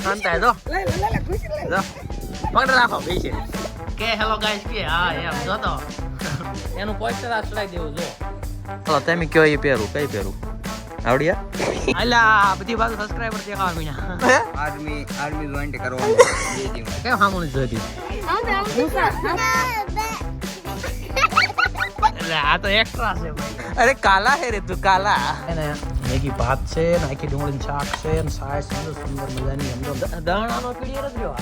શાંતા જો જો પકડ રાખો બે છે કે હેલો ગાઈસ કે હા એમ જો તો એનું પોસ્ટર આ ચડાઈ દેવું જો તો તમે કયો એ પહેરું કઈ પહેરું આવડિયા આલા બધી બાજુ સબસ્ક્રાઇબર દેખાવા મીના આર્મી જોઈન્ટ કરવાનું કેમ હામું જોતી આ તો એક્સ્ટ્રા છે ભાઈ અરે કાલા હે રે તું કાલા એને મેગી ભાત છે નાખી ડુંગળીનું શાક છે અને સાય સુંદર સુંદર મજાની અંદર દાણાનો પીડિયો જ રહ્યો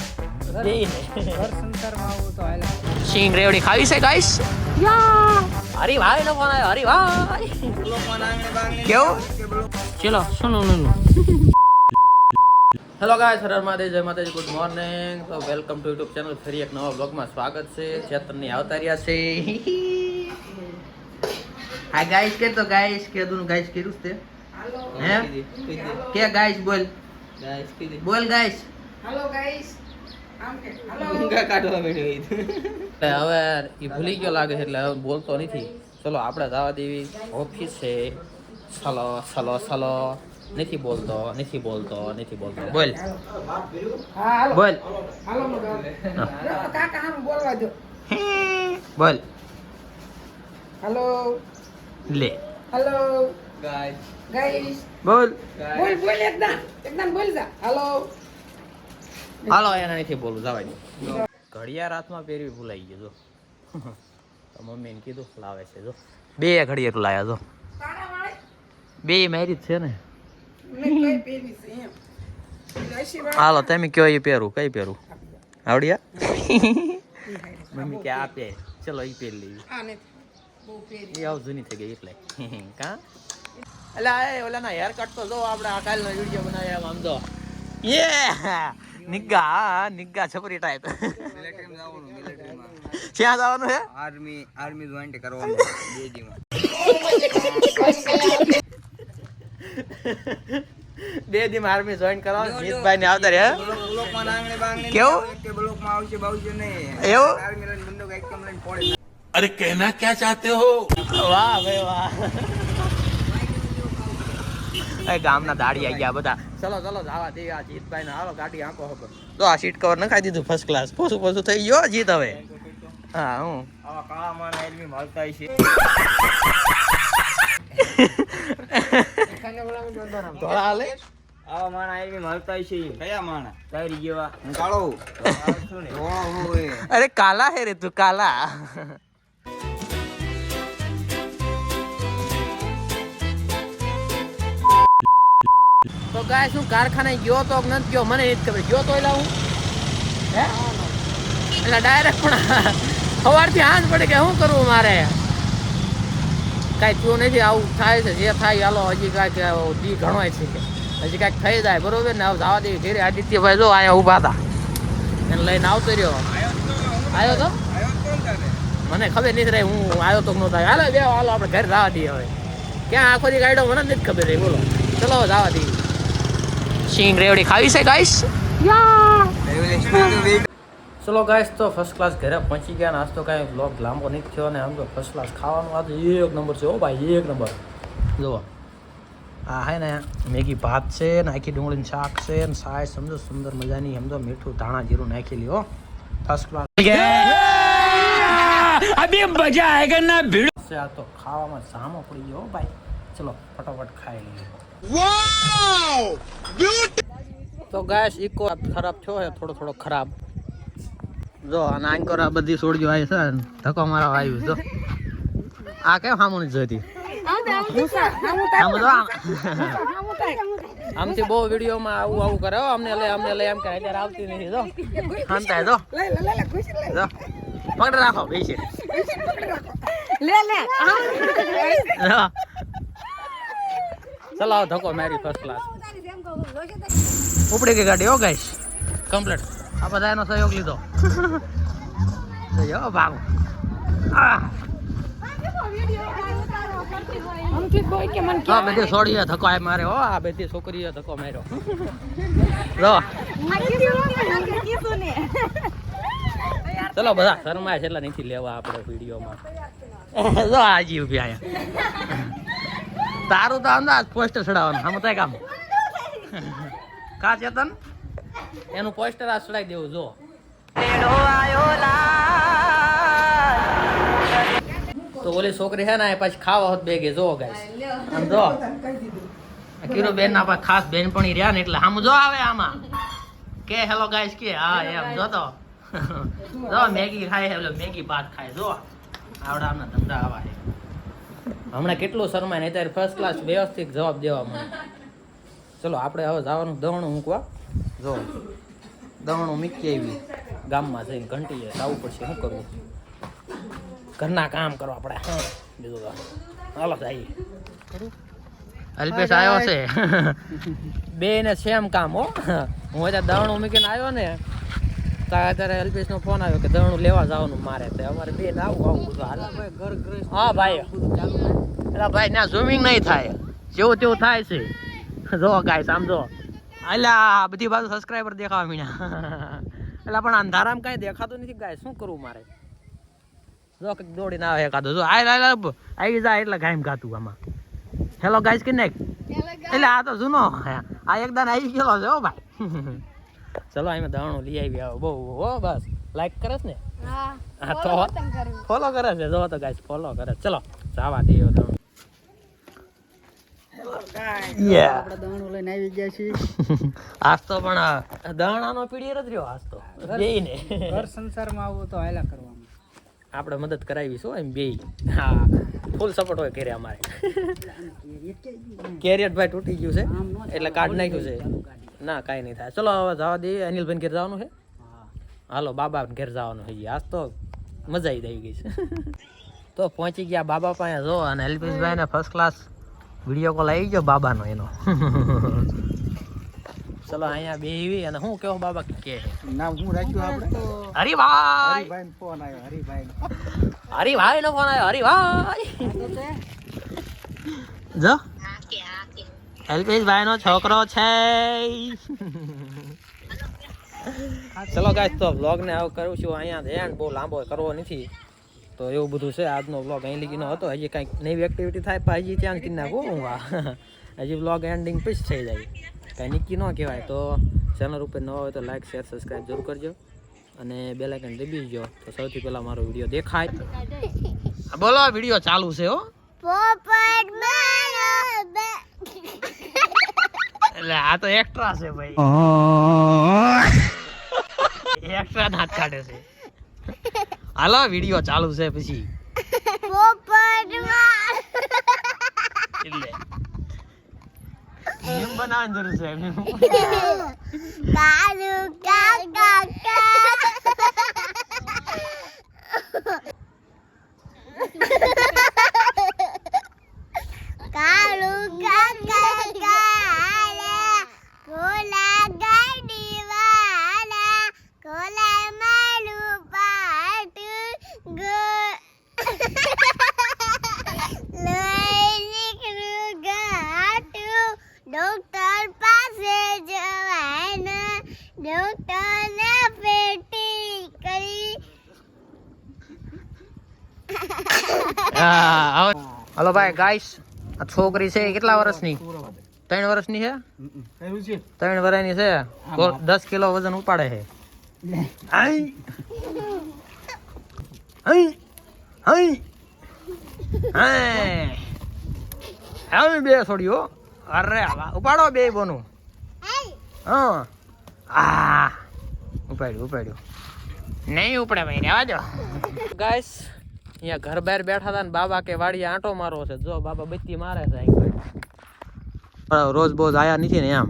સિંગ રેવડી ખાવી છે ગાઈસ હરી ભાઈ નો ફોન આવ્યો હરી ભાઈ કેવું ચલો સુનો નો હેલો ગાઈસ હર હર મહાદેવ જય માતાજી ગુડ મોર્નિંગ તો વેલકમ ટુ યુટ્યુબ ચેનલ ફરી એક નવા બ્લોગમાં સ્વાગત છે ચેતનની આવતાર્યા છે હા ગાઈસ કે તો ગાઈસ કે દુન ગાઈસ કર્યું છે હે કે ગાઈસ બોલ ગાઈસ કીધી બોલ ગાઈસ હેલો ગાઈસ આમ કે હેલો ઊંઘા કાઢવા માંડ્યો હવે ઈ ભૂલી ગયો લાગે એટલે હવે બોલતો નથી ચલો આપણે જવા દેવી ઓફિસ છે ચલો ચલો ચલો નથી બોલતો બોલ હા બોલ હાલો કાકા આમ બોલવા દો બોલ હેલો લે હેલો ગાઈસ બોલ એકદમ બોલ જા હેલો એને નથી બોલવું જવા દે ઘડિયાળ રાતમાં પહેરવી ભૂલાઈ ગયો જો તો મમ્મીને કીધું લાવે છે જો બે ઘડિયાળ લાયા જો બે મેરી છે ને હાલો તમે કયો એ પહેરું કઈ પહેરું આવડિયા મમ્મી કે આ પહેર ચલો એ પહેર લેવી એ આવ જૂની થઈ ગઈ એટલે કા એટલે આ ઓલા ના હેર કટ તો જો આપણે આ કાલનો વિડિયો બનાવ્યા આમ તો નિગ્ગા છપરી ટાઈપ ક્યાં જવાનું છે આર્મી જોઈન્ટ કરવાનું બે દી આર્મી જોઈન કરવાનું જીતભાઈ ને આવતા રે કેવું કે બ્લોક માં આવશે બાવશે નહીં એવું આર્મી લઈને બંદૂક એકદમ લઈને ફોડી अरे कहना क्या चाहते हो વાહ ભાઈ વાહ એ ગામના દાડી આવી ગયા બધા ચલો જાવા દે આ જીતભાઈ ને હાલો ગાડી આંકો ખબર તો આ સીટ કવર નખાઈ દીધું ફર્સ્ટ ક્લાસ પોસું થઈ ગયો જીત હવે હા હું આવા કાળા માણ આર્મી મળતા છે થોડા હાલે આવા માણ આર્મી મળતા છે કયા માણ તારી જેવા હું કાળો શું ને હોય અરે કાલા હે રે તું કાલા તો ગાય શું કારખાને ગયો તો નથી ગયો મને નથી ખબર ગયો તો એલા હું હે એટલે ડાયરેક્ટ પણ સવારથી હાંજ પડે કે શું કરવું મારે કાંઈ થયું નથી આવું થાય છે જે થાય હાલો હજી કાંઈક દી ઘણોય છે કે હજી કાંઈક થઈ જાય બરોબર ને હવે જવા દેવી ઘેરે આદિત્યભાઈ જો અહીંયા ઊભા હતા એને લઈને આવતો રહ્યો આવ્યો તો મને ખબર નથી રહી હું આવ્યો તો નહોતો હાલો બે હાલો આપણે ઘરે જવા દઈએ હવે ક્યાં આખો દી ગાડ્યો મને નથી ખબર રહી બોલો ચલો જવા દઈએ સિંગ રેવડી ખાવી છે ગાઈસ ચલો ગાઈસ તો ફર્સ્ટ ક્લાસ ઘરે પહોંચી ગયા આજ તો કાંઈ બ્લોગ લાંબો નથી થયો ને આમ તો ફર્સ્ટ ક્લાસ ખાવાનું આજે એક નંબર છે ઓ ભાઈ એક નંબર જુઓ આ હે ને મેગી ભાત છે નાખી ડુંગળીનું શાક છે ને સાય સમજો સુંદર મજાની સમજો મીઠું ધાણા જીરું નાખેલી હો ફર્સ્ટ ક્લાસ અભી મજા આયેગા ના ભીડ આ તો ખાવામાં સામો પડી ગયો ભાઈ ચલો ફટાફટ ખાઈ લઈએ તો ગેસ ઇકો ખરાબ થયો છે થોડો ખરાબ જો અને આંકોર આ બધી છોડજો આવી છે ધક્કો મારવા આવ્યું જો આ કેમ સામું જોઈતી આમથી બહુ વિડીયોમાં આવું કરે અમને લઈ એમ કે અત્યારે આવતી નથી જો શાંતા જો પકડ રાખો બે છે ચલો ધક્કો મારી ફર્સ્ટ ક્લાસ ઉપડી ગઈ ગાડી હો ગાઈસ કમ્પ્લીટ આ બધા એનો સહયોગ લીધો ભાગ બધી છોડીએ ધક્કો મારે હો આ બધી છોકરીઓ ધક્કો માર્યો ચલો બધા શરમાય છે એટલે નથી લેવા આપણે વિડીયોમાં જો આજી ઉભી આયા તારું તો અંદાજ પોસ્ટર ચડાવવાનું આમ થાય કામ કા ચેતન એનું પોસ્ટર આ ચડાઈ દેવું જો. તો ઓલી છોકરી છે ને એ પાછી ખાવા હોત બેગે જો ગાઈસ આમ જો કીરો બેન ના પાસે ખાસ બેનપણી રહ્યા ને એટલે આમ જો આવે આમાં કે હેલો ગાઈસ કે હા એમ જો તો જો મેગી ખાય એટલે મેગી ભાત ખાય જો આવડા આમના ધંધા આવા છે હમણાં કેટલું શરમાય ને અત્યારે ફર્સ્ટ ક્લાસ વ્યવસ્થિત જવાબ દેવા મને. ચલો આપણે હવે જવાનું દવણું મૂકવા જો દવણું મૂકી આવી ગામમાં જઈને ઘંટીએ જવું પડશે શું કરવું ઘરના કામ કરો આપણે બીજું તો હાલો જઈએ. અલ્પેશ આવ્યો છે બે ને સેમ કામ હો. હું અત્યારે દવણું મૂકીને આવ્યો ને અત્યારે અલ્પેશ નો ફોન આવ્યો કે દવણું લેવા જવાનું મારે તો અમારે બે આવું બધું હાલ. હા ભાઈ એટલે ભાઈ ના સ્વિમિંગ નહીં થાય જેવું તેવું થાય છે જો ગાઈસ આમ જો અલ્યા બધી બાજુ સબસ્ક્રાઈબર દેખાવા મીણ્યા એટલે પણ અંધારામાં કાંઈ દેખાતું નથી ગાય શું કરવું મારે જો કંઈક દોડીને આવે એકાદો જો આવી જાય એટલે ગાયમ ગાતું આમાં હેલો ગાઈસ કે નાખ એટલે આ તો જૂનો આ એકદમ આવી ગયેલો છે હો ભાઈ. ચલો અહીં દવણું લઈ આવી આવો બહુ હો બસ લાઈક કરે છે ને હા તો ફોલો કરે છે જો તો ગાઈસ ફોલો કરે ચલો જવા દઈએ દવણું. આપણે દવણું લઈને આવી ગયા છીએ. આજ તો પણ દવણાનો પીડીએ જ રહ્યો આજ તો બેયને ઘર સંસારમાં આવું તો હાલા કરવામાં આપણે મદદ કરાવીશું એમ બેય. હા ફૂલ સપોર્ટ હોય ઘરે અમારે. કેરિયર ભાઈ તૂટી ગયું છે એટલે કાર્ડ નાખ્યું છે ના કાંઈ નહીં થાય. ચલો હવે જવા દઈએ અનિલભાઈ ઘેર જવાનું છે. હાલો બાબા ઘેર જવાનું છે આજ તો મજા આવી ગઈ છે. તો પહોંચી ગયા બાબા પાસે જો અને અલ્પેશભાઈ ને ફર્સ્ટ ક્લાસ વિડીયો કોલ આવી ગયો બાબાનો એનો. ચલો અહીંયા બેહી અને હું કેવો બાબા કે નામ હું રાખ્યું આપણે હરિભાઈ હરિભાઈ નો ફોન આવ્યો હરિભાઈ નો ફોન આવ્યો હરિભાઈ જો અલ્પેશભાઈ નો છોકરો છે. ચલો ગાઈસ તો વ્લોગ ને આવ કરું છું અહીંયા ધ્યાન બહુ લાંબો કરવો નથી તો એવું બધું છે આજનો વ્લોગ અહીં લીધીનો હતો. હજી કંઈક નવી એક્ટિવિટી થાય પણ હજી ત્યાં કરી નાખું હું હજી વ્લોગ એન્ડિંગ પછી થઈ જાય કાંઈ નક્કી ન કહેવાય. તો ચેનલ ઉપર ન હોય તો લાઈક શેર સબસ્ક્રાઈબ જરૂર કરજો અને બેલ આઇકન દબાવી દો તો સૌથી પહેલાં મારો વિડીયો દેખાય. બોલો વિડીયો ચાલુ છે હો એટલે આ તો એક્સ્ટ્રા છે ભાઈ એક્સ્ટ્રા દાંત કાઢે છે. હાલો વિડીયો ચાલુ છે પછી એટલે એમ બનાવવાની જરૂર છે. ડોક્ટર પાસે જવાના ડોક્ટરને પેટી કરી. હલો ભાઈ ગાઈસ આ છોકરી છે કેટલા વર્ષની 3 વર્ષની છે 3 વર્ષની છે 10 કિલો વજન ઉપાડે છે. બે છોડ્યો અરે ઉપાડો બે બોનું હા ઉપાડ્યું નહીં ઉપડે ભાઈ રહેવા દો. ગાઈસ અહીંયા ઘર બહાર બેઠા હતા ને બાબા કે વાડીએ આંટો મારવો છે જો બાબા બત્તી મારે છે રોજ બોજ આયા નથી ને એમ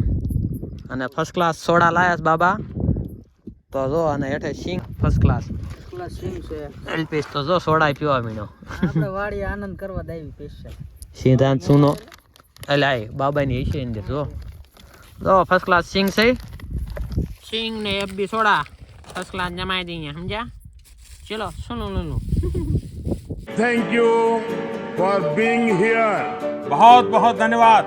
અને ફર્સ્ટ ક્લાસ સોડા લાયા છે બાબા તો જો અને હેઠે સિંગ ફર્સ્ટ ક્લાસ સિંહ છે એલપીસ તો જો સોડા પીવા મીનો આપણે વાડી આનંદ કરવા દાવી સ્પેશિયલ સિદ્ધાંત સુનો એટલે આય બાબાની હશે અંદર જો ફર્સ્ટ ક્લાસ સિંગ છે સિંગ ને એફબી સોડા ફર્સ્ટ ક્લાસ જમાઈ દઈએ સમજ્યા. ચલો સુનો લુનુ Thank you for being here. बहुत बहुत धन्यवाद.